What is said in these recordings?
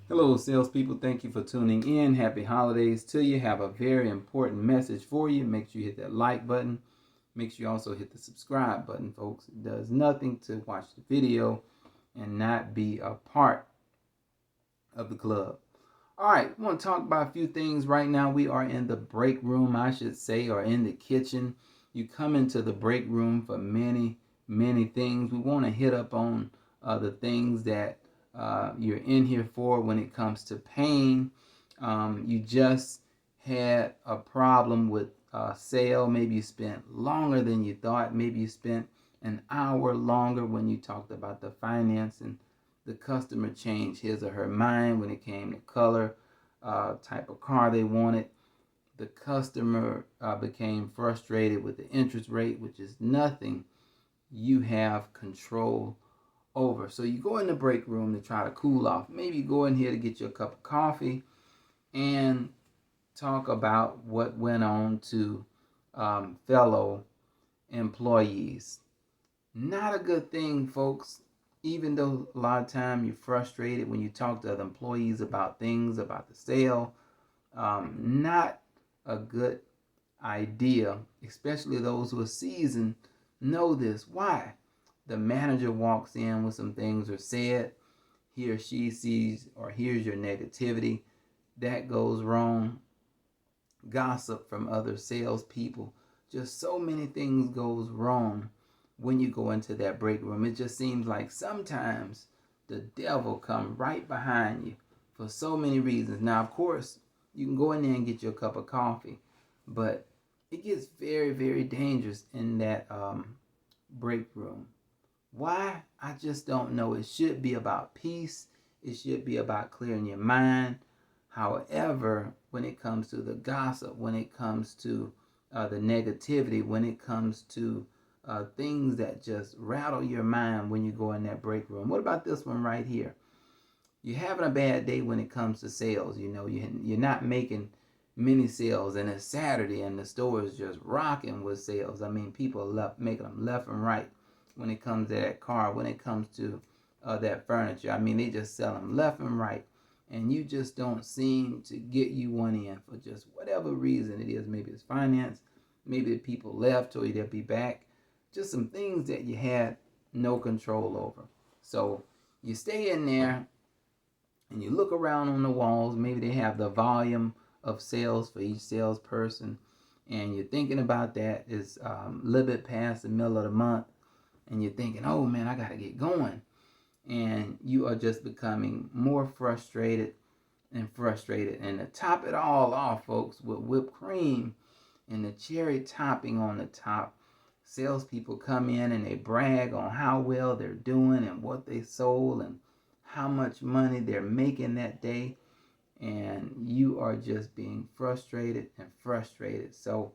Hello, salespeople. Thank you for tuning in. Happy holidays to you. Have a very important message for you. Make sure you hit that like button. Make sure you also hit the subscribe button, folks. It does nothing to watch the video and not be a part of the club. All right, I want to talk about a few things right now. We are in the break room, I should say, or in the kitchen. You come into the break room for many things. We want to hit up on the things that you're in here for when it comes to pain. You just had a problem with sale. Maybe you spent longer than you thought. Maybe you spent an hour longer when you talked about the finance, and the customer changed his or her mind when it came to color, type of car they wanted. The customer became frustrated with the interest rate, which is nothing you have control over. So you go in the break room to try to cool off. Maybe you go in here to get you a cup of coffee and talk about what went on to fellow employees. Not a good thing, folks. Even though a lot of time you're frustrated when you talk to other employees about things, about the sale, not a good idea, especially those who are seasoned know this. Why? The manager walks in with some things are said, he or she sees or hears your negativity, that goes wrong. Gossip from other salespeople, just so many things goes wrong when you go into that break room. It just seems like sometimes the devil come right behind you for so many reasons. Now, of course, you can go in there and get you a cup of coffee, but it gets very dangerous in that break room. Why? I just don't know. It should be about peace. It should be about clearing your mind. However, when it comes to the gossip, when it comes to the negativity, when it comes to things that just rattle your mind when you go in that break room. What about this one right here? You're having a bad day when it comes to sales. You know, you're not making many sales, and it's Saturday and the store is just rocking with sales. I mean, people are making them left and right when it comes to that car, when it comes to that furniture. I mean, they just sell them left and right, and you just don't seem to get you one in for just whatever reason it is. Maybe it's finance, maybe the people left, or they'll be back. Just some things that you had no control over. So you stay in there and you look around on the walls. Maybe they have the volume of sales for each salesperson, and you're thinking about that. It's a little bit past the middle of the month, and you're thinking, oh man, I gotta get going. And you are just becoming more frustrated and frustrated. And to top it all off, folks, with whipped cream and the cherry topping on the top, salespeople come in and they brag on how well they're doing and what they sold and how much money they're making that day. And you are just being frustrated and frustrated. So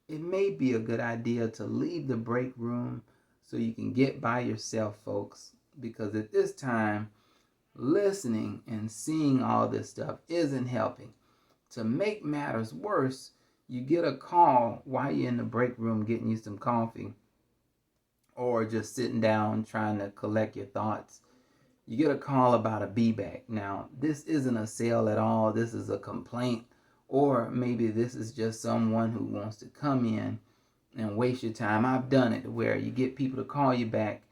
it may be a good idea to leave the break room so you can get by yourself, folks, because at this time, listening and seeing all this stuff isn't helping. To make matters worse, you get a call while you're in the break room getting you some coffee or just sitting down trying to collect your thoughts. You get a call about a B-back. Now, this isn't a sale at all. This is a complaint, or maybe this is just someone who wants to come in and waste your time. I've done it where you get people to call you back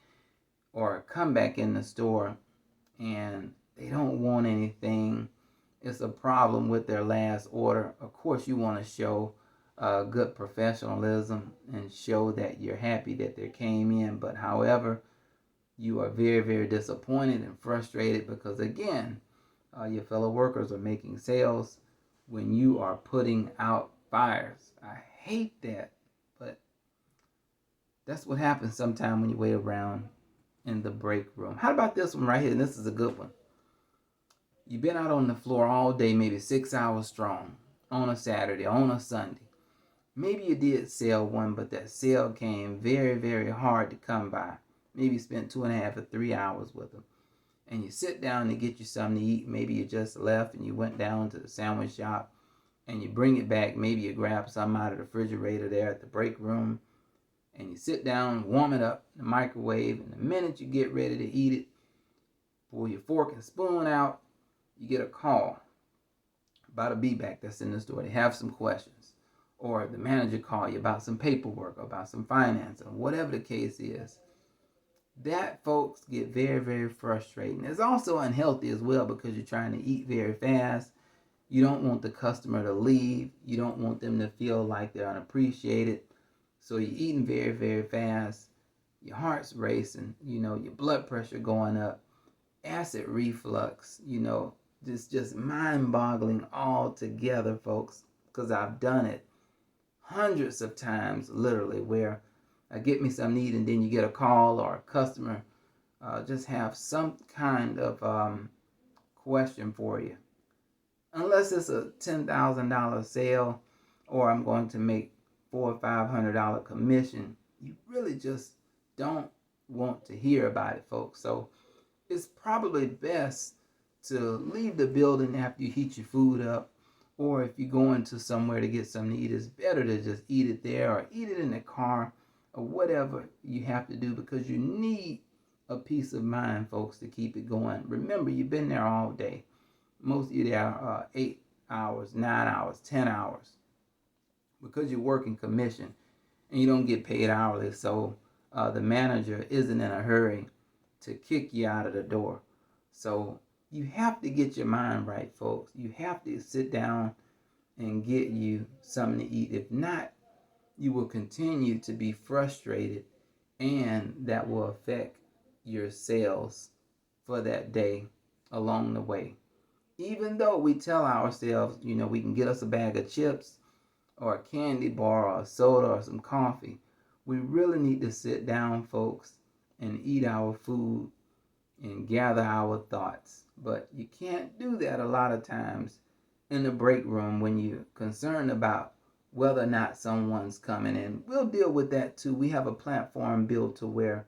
or come back in the store and they don't want anything. It's a problem with their last order. Of course, you want to show good professionalism and show that you're happy that they came in. But however, you are very disappointed and frustrated because, again, your fellow workers are making sales when you are putting out fires. I hate that, but that's what happens sometimes when you wait around in the break room. How about this one right here? This is a good one. You've been out on the floor all day, maybe 6 hours strong, on a Saturday, on a Sunday. Maybe you did sell one, but that sale came very hard to come by. Maybe you spent 2.5 or 3 hours with them. And you sit down to get you something to eat. Maybe you just left and you went down to the sandwich shop and you bring it back. Maybe you grab something out of the refrigerator there at the break room and you sit down, warm it up in the microwave. And the minute you get ready to eat it, pull your fork and spoon out you get a call about a B-back that's in the store. They have some questions. Or the manager call you about some paperwork, or about some finance, or whatever the case is. That, folks, get very, very frustrating. It's also unhealthy as well because you're trying to eat very fast. You don't want the customer to leave. You don't want them to feel like they're unappreciated. So you're eating very, very fast. Your heart's racing. Your blood pressure going up. Acid reflux. Just mind-boggling altogether, folks. Because I've done it hundreds of times, literally, where I get me something to eat and then you get a call or a customer just have some kind of question for you. Unless it's a $10,000 sale or I'm going to make $400 or $500 commission, you really just don't want to hear about it, folks. So it's probably best to leave the building after you heat your food up, or if you go into somewhere to get something to eat, it's better to just eat it there or eat it in the car or whatever you have to do, because you need a peace of mind, folks, to keep it going. Remember, you've been there all day. Most of you there 8 hours, 9 hours, 10 hours, because you're working commission and you don't get paid hourly. So the manager isn't in a hurry to kick you out of the door. So you have to get your mind right, folks. You have to sit down and get you something to eat. If not, you will continue to be frustrated, and that will affect your sales for that day along the way. Even though we tell ourselves, we can get us a bag of chips or a candy bar or a soda or some coffee, we really need to sit down, folks, and eat our food and gather our thoughts. But you can't do that a lot of times in the break room when you're concerned about whether or not someone's coming in. We'll deal with that too. We have a platform built to where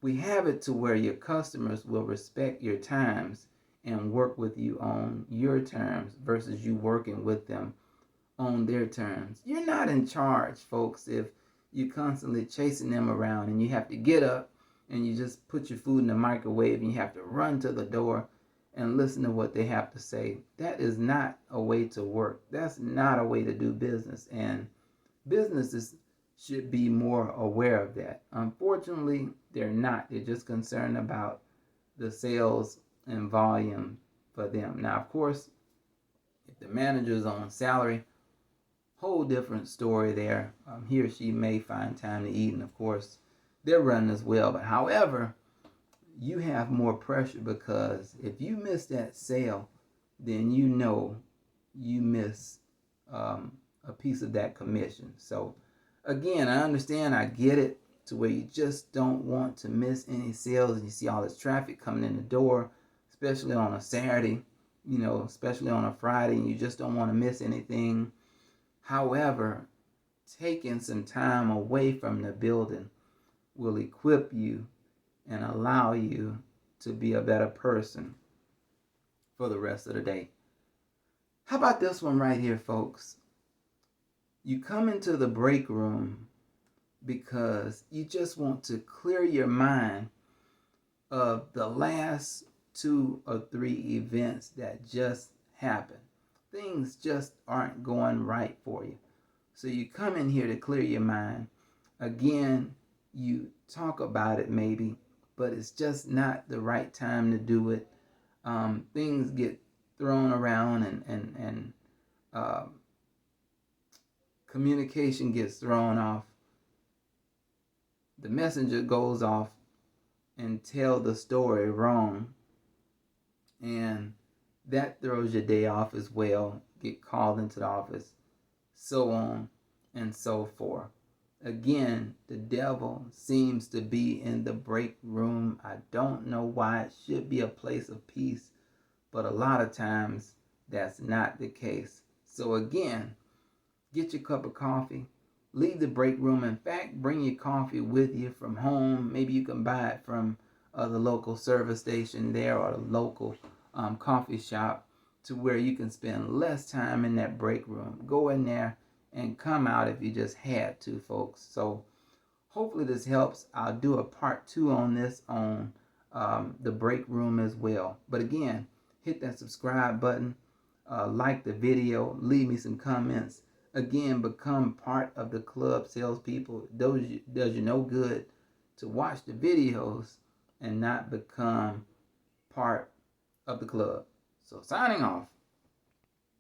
we have it to where your customers will respect your times and work with you on your terms versus you working with them on their terms. You're not in charge, folks, if you're constantly chasing them around and you have to get up and you just put your food in the microwave and you have to run to the door and listen to what they have to say. That is not a way to work. That's not a way to do business. And businesses should be more aware of that. Unfortunately, they're not. They're just concerned about the sales and volume for them. Now, of course, if the manager's on salary, whole different story there. He or she may find time to eat, and of course, they're running as well. But however, you have more pressure, because if you miss that sale, then you miss a piece of that commission. So again, I understand, I get it, to where you just don't want to miss any sales, and you see all this traffic coming in the door, especially on a Saturday, especially on a Friday, and you just don't want to miss anything. However, taking some time away from the building will equip you and allow you to be a better person for the rest of the day. How about this one right here, folks? You come into the break room because you just want to clear your mind of the last 2 or 3 events that just happened. Things just aren't going right for you. So you come in here to clear your mind. Again, you talk about it maybe, but it's just not the right time to do it. Things get thrown around and communication gets thrown off. The messenger goes off and tell the story wrong, and that throws your day off as well. Get called into the office, so on and so forth. Again, the devil seems to be in the break room. I don't know why. It should be a place of peace, but a lot of times that's not the case. So again, get your cup of coffee, leave the break room. In fact, bring your coffee with you from home. Maybe you can buy it from the local service station there, or the local coffee shop, to where you can spend less time in that break room. Go in there and come out if you just had to, folks. So hopefully this helps. I'll do a part 2 on this on the break room as well. But again, hit that subscribe button, like the video, leave me some comments. Again, become part of the club, salespeople. Does you no good to watch the videos and not become part of the club. So signing off.